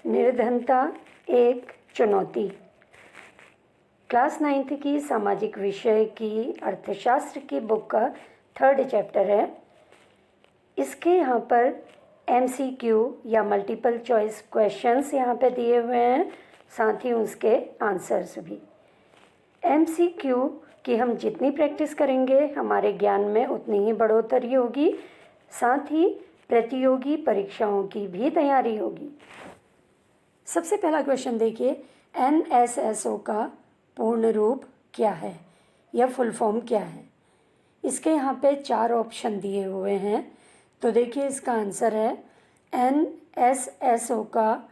निर्धनता एक चुनौती। क्लास 9th की सामाजिक विषय की अर्थशास्त्र की बुक का 3rd चैप्टर है। इसके यहाँ पर MCQ या मल्टीपल चॉइस क्वेश्चंस यहाँ पे दिए हुए हैं, साथ ही उसके आंसर्स भी। MCQ की हम जितनी प्रैक्टिस करेंगे हमारे ज्ञान में उतनी ही बढ़ोतरी होगी, साथ ही प्रतियोगी परीक्षाओं की भी तैयारी होगी। सबसे पहला क्वेश्चन देखिए, NSSO का पूर्ण रूप क्या है या फुल फॉर्म क्या है। इसके यहाँ पे 4 ऑप्शन दिए हुए हैं, तो देखिए इसका आंसर है NSSO का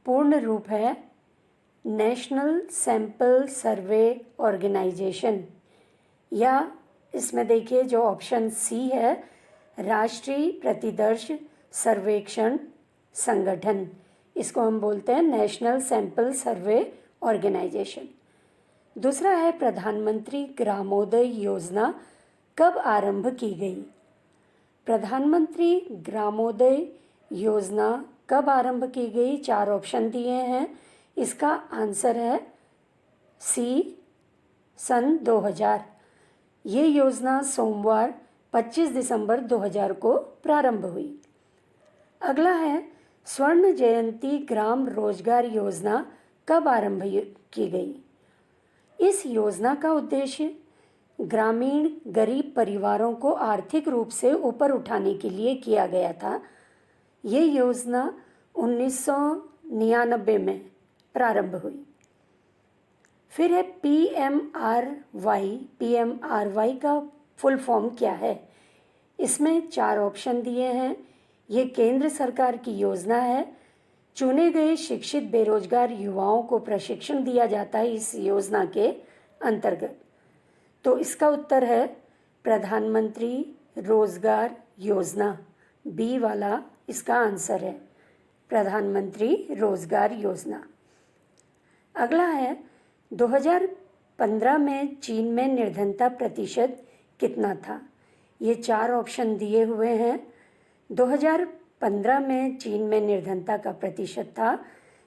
पूर्ण रूप है नेशनल सैंपल सर्वे ऑर्गेनाइजेशन, या इसमें देखिए जो ऑप्शन सी है राष्ट्रीय प्रतिदर्श सर्वेक्षण संगठन, इसको हम बोलते हैं नेशनल सैंपल सर्वे ऑर्गेनाइजेशन। दूसरा है प्रधानमंत्री ग्रामोदय योजना कब आरंभ की गई। प्रधानमंत्री ग्रामोदय योजना कब आरंभ की गई, 4 ऑप्शन दिए हैं। इसका आंसर है सी, सन 2000। ये योजना सोमवार 25 दिसंबर 2000 को प्रारंभ हुई। अगला है स्वर्ण जयंती ग्राम रोजगार योजना कब आरंभ की गई। इस योजना का उद्देश्य ग्रामीण गरीब परिवारों को आर्थिक रूप से ऊपर उठाने के लिए किया गया था। ये योजना 1999 में प्रारंभ हुई। फिर है PMRY का फुल फॉर्म क्या है। इसमें 4 ऑप्शन दिए हैं। ये केंद्र सरकार की योजना है। चुने गए शिक्षित बेरोजगार युवाओं को प्रशिक्षण दिया जाता है इस योजना के अंतर्गत। तो इसका उत्तर है प्रधानमंत्री रोजगार योजना, बी वाला इसका आंसर है, प्रधानमंत्री रोजगार योजना। अगला है 2015 में चीन में निर्धनता प्रतिशत कितना था। ये 4 ऑप्शन दिए हुए हैं। 2015 में चीन में निर्धनता का प्रतिशत था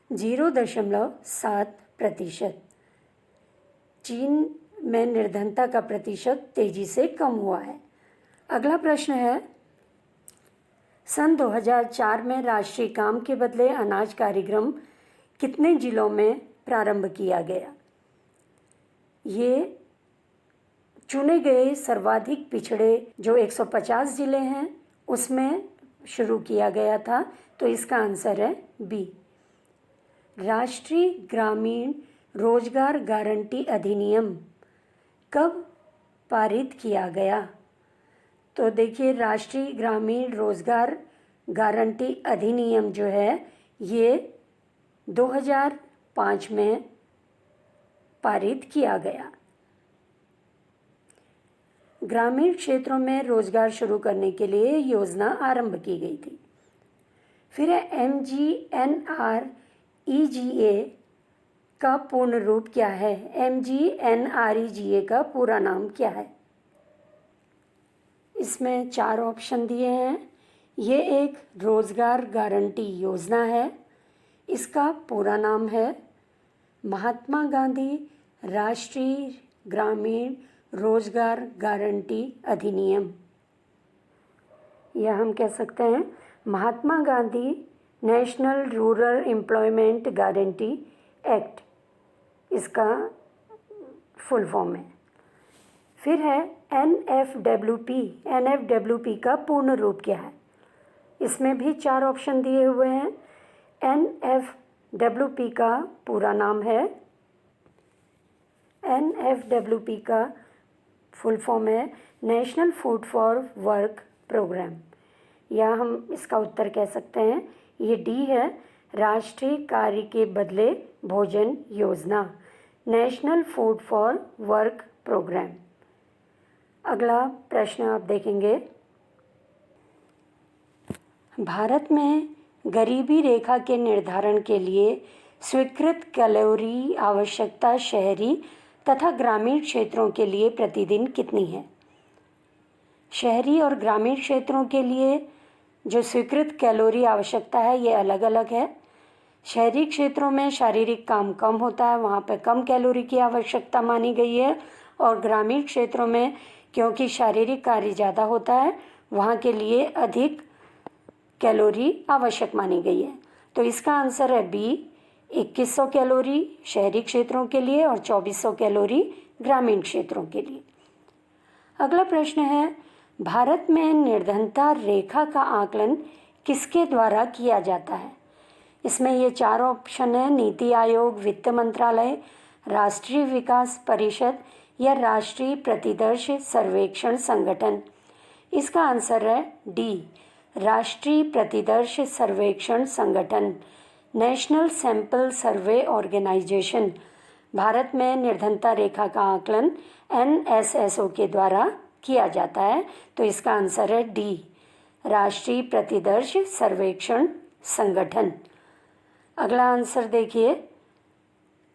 0.7%। चीन में निर्धनता का प्रतिशत तेजी से कम हुआ है। अगला प्रश्न है सन 2004 में राष्ट्रीय काम के बदले अनाज कार्यक्रम कितने जिलों में प्रारंभ किया गया। ये चुने गए सर्वाधिक पिछड़े जो 150 जिले हैं उसमें शुरू किया गया था, तो इसका आंसर है बी। राष्ट्रीय ग्रामीण रोजगार गारंटी अधिनियम कब पारित किया गया। तो देखिए राष्ट्रीय ग्रामीण रोजगार गारंटी अधिनियम जो है ये 2005 में पारित किया गया। ग्रामीण क्षेत्रों में रोजगार शुरू करने के लिए योजना आरंभ की गई थी। फिर है MGNREGA का पूर्ण रूप क्या है। MGNREGA का पूरा नाम क्या है। इसमें 4 ऑप्शन दिए हैं। ये एक रोजगार गारंटी योजना है। इसका पूरा नाम है महात्मा गांधी राष्ट्रीय ग्रामीण रोजगार गारंटी अधिनियम, या हम कह सकते हैं Mahatma Gandhi national rural employment guarantee act, इसका फुल फॉर्म है। फिर है NFWP का पूर्ण रूप क्या है। इसमें भी 4 ऑप्शन दिए हुए हैं। NFWP का पूरा नाम है, NFWP का फुल फॉर्म है national food for work programme, या हम इसका उत्तर कह सकते हैं ये डी है, राष्ट्रीय कार्य के बदले भोजन योजना, national food for work programme. अगला प्रश्न आप देखेंगे, भारत में गरीबी रेखा के निर्धारण के लिए स्वीकृत कैलोरी आवश्यकता शहरी तथा ग्रामीण क्षेत्रों के लिए प्रतिदिन कितनी है। शहरी और ग्रामीण क्षेत्रों के लिए जो स्वीकृत कैलोरी आवश्यकता है ये अलग अलग है। शहरी क्षेत्रों में शारीरिक काम कम होता है, वहाँ पे कम कैलोरी की आवश्यकता मानी गई है, और ग्रामीण क्षेत्रों में क्योंकि शारीरिक कार्य ज़्यादा होता है वहाँ के लिए अधिक कैलोरी आवश्यक मानी गई है। तो इसका आंसर है बी, 2100 कैलोरी शहरी क्षेत्रों के लिए और 2400 कैलोरी ग्रामीण क्षेत्रों के लिए। अगला प्रश्न है, भारत में निर्धनता रेखा का आकलन किसके द्वारा किया जाता है? इसमें ये 4 ऑप्शन है, नीति आयोग, वित्त मंत्रालय, राष्ट्रीय विकास परिषद या राष्ट्रीय प्रतिदर्श सर्वेक्षण संगठन। इसका आंसर है डी, राष्ट्रीय प्रतिदर्श सर्वेक्षण संगठन, national sample survey organisation. Bharat में निर्धनता रेखा का आकलन NSSO के द्वारा किया जाता है, तो इसका आंसर है डी, राष्ट्रीय प्रतिदर्श सर्वेक्षण संगठन। अगला आंसर देखिए,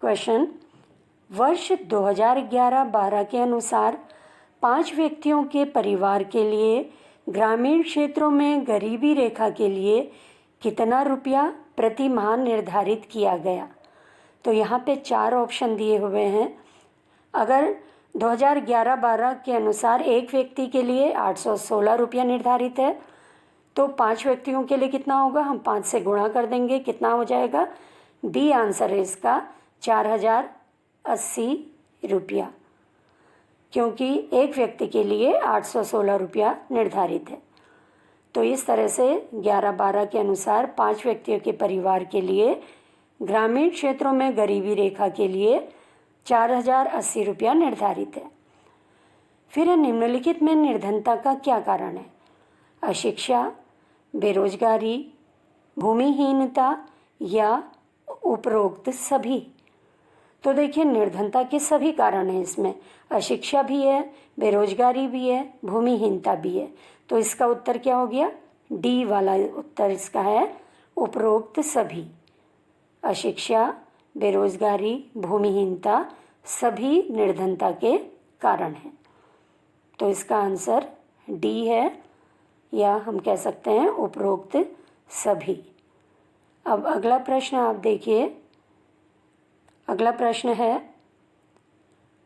क्वेश्चन, वर्ष 2011-12 के अनुसार 5 व्यक्तियों के परिवार के लिए ग्रामीण क्षेत्रों में गरीबी रेखा के लिए कितना रुपया प्रति माह निर्धारित किया गया? तो यहाँ पे 4 ऑप्शन दिए हुए हैं। अगर 2011-12 के अनुसार एक व्यक्ति के लिए 816 रुपया निर्धारित है, तो 5 व्यक्तियों के लिए कितना होगा? हम 5 से गुणा कर देंगे, कितना हो जाएगा? बी आंसर है इसका 4080 रुपया, क्योंकि एक व्यक्ति के लिए 816 रुपया निर्धारित है। तो इस तरह से 11-12 के अनुसार 5 व्यक्तियों के परिवार के लिए ग्रामीण क्षेत्रों में गरीबी रेखा के लिए 4080 रुपया निर्धारित है। फिर निम्नलिखित में निर्धनता का क्या कारण है? अशिक्षा, बेरोजगारी, भूमिहीनता या उपरोक्त सभी? तो देखिए, निर्धनता के सभी कारण हैं इसमें, अशिक्षा भी है, बेरोजगारी भी है, भूमिहीनता भी है। तो इसका उत्तर क्या हो गया? डी वाला उत्तर इसका है, उपरोक्त सभी। अशिक्षा, बेरोजगारी, भूमिहीनता सभी निर्धनता के कारण हैं। तो इसका आंसर डी है, या हम कह सकते हैं उपरोक्त सभी। अब अगला प्रश्न आप देखिए। अगला प्रश्न है,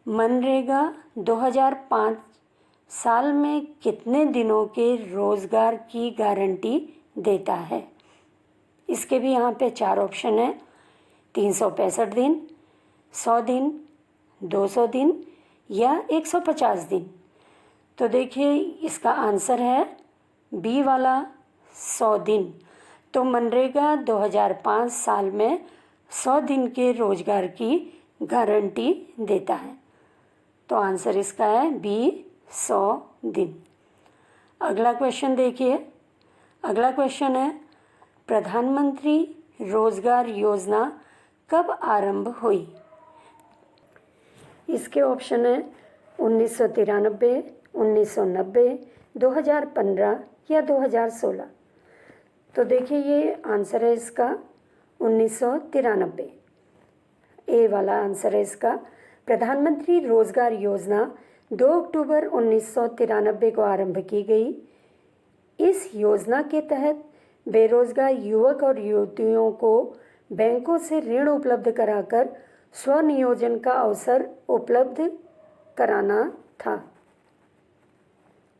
मनरेगा 2005 साल में कितने दिनों के रोजगार की गारंटी देता है? इसके भी यहाँ पे 4 ऑप्शन है, 365 दिन, 100 दिन, 200 दिन या 150 दिन। तो देखिए, इसका आंसर है बी वाला 100 दिन। तो मनरेगा 2005 साल में 100 दिन के रोजगार की गारंटी देता है। तो आंसर इसका है बी, 100 दिन। अगला क्वेश्चन देखिए। अगला क्वेश्चन है, प्रधानमंत्री रोजगार योजना कब आरंभ हुई? इसके ऑप्शन है 1993, 1990, 2015 या 2016। तो देखिए, ये आंसर है इसका 1993। ए वाला आंसर है इसका। प्रधानमंत्री रोजगार योजना 2 अक्टूबर 1993 को आरंभ की गई। इस योजना के तहत बेरोजगार युवक और युवतियों को बैंकों से ऋण उपलब्ध कराकर स्वनियोजन का अवसर उपलब्ध कराना था।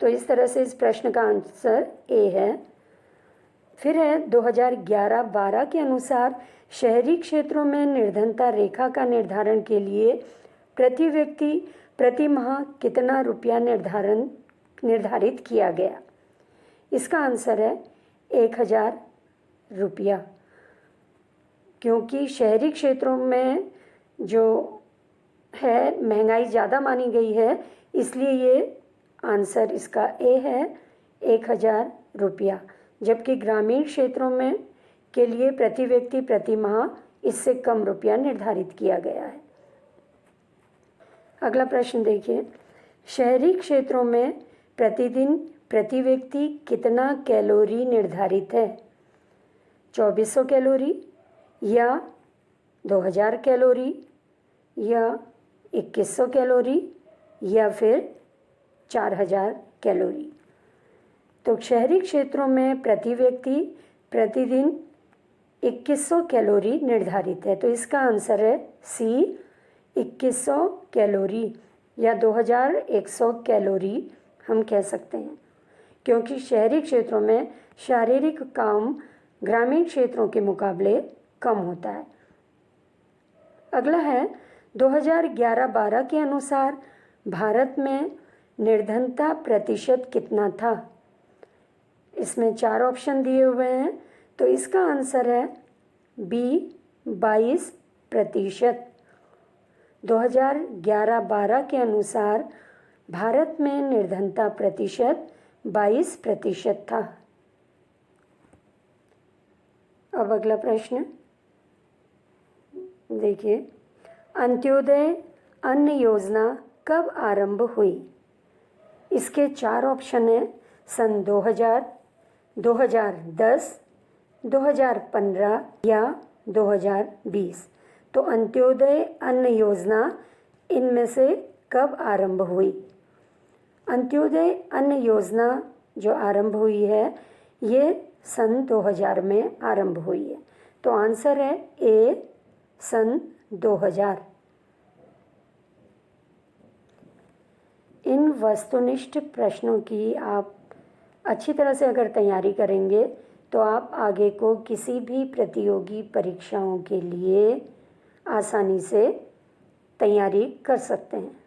तो इस तरह से इस प्रश्न का आंसर ए है। फिर है 2011-12 के अनुसार शहरी क्षेत्रों में निर्धनता रेखा का निर्धारण के लिए प्रति व्यक्ति प्रति माह कितना रुपया निर्धारित किया गया? इसका आंसर है 1000 रुपया, क्योंकि शहरी क्षेत्रों में जो है महंगाई ज़्यादा मानी गई है, इसलिए ये आंसर इसका ए है, 1000 रुपया। जबकि ग्रामीण क्षेत्रों में के लिए प्रति व्यक्ति प्रति माह इससे कम रुपया निर्धारित किया गया है। अगला प्रश्न देखिए, शहरी क्षेत्रों में प्रतिदिन प्रति व्यक्ति कितना कैलोरी निर्धारित है? 2400 कैलोरी या 2000 कैलोरी या 2100 कैलोरी या फिर 4000 कैलोरी? तो शहरी क्षेत्रों में प्रति व्यक्ति प्रतिदिन 2100 कैलोरी निर्धारित है। तो इसका आंसर है सी 2100 कैलोरी या 2100 कैलोरी हम कह सकते हैं, क्योंकि शहरी क्षेत्रों में शारीरिक काम ग्रामीण क्षेत्रों के मुकाबले कम होता है। अगला है 2011-12 के अनुसार भारत में निर्धनता प्रतिशत कितना था। इसमें 4 ऑप्शन दिए हुए हैं, तो इसका आंसर है बी 22%। 2011-12 के अनुसार भारत में निर्धनता प्रतिशत 22% था। अब अगला प्रश्न देखिए, अंत्योदय अन्न योजना कब आरंभ हुई। इसके 4 ऑप्शन हैं, सन 2000, 2010, 2015 या 2020। तो अंत्योदय अन्न योजना इनमें से कब आरंभ हुई। अंत्योदय अन्न योजना जो आरंभ हुई है ये सन 2000 में आरंभ हुई है। तो आंसर है ए सन 2000। इन वस्तुनिष्ठ प्रश्नों की आप अच्छी तरह से अगर तैयारी करेंगे तो आप आगे को किसी भी प्रतियोगी परीक्षाओं के लिए आसानी से तैयारी कर सकते हैं।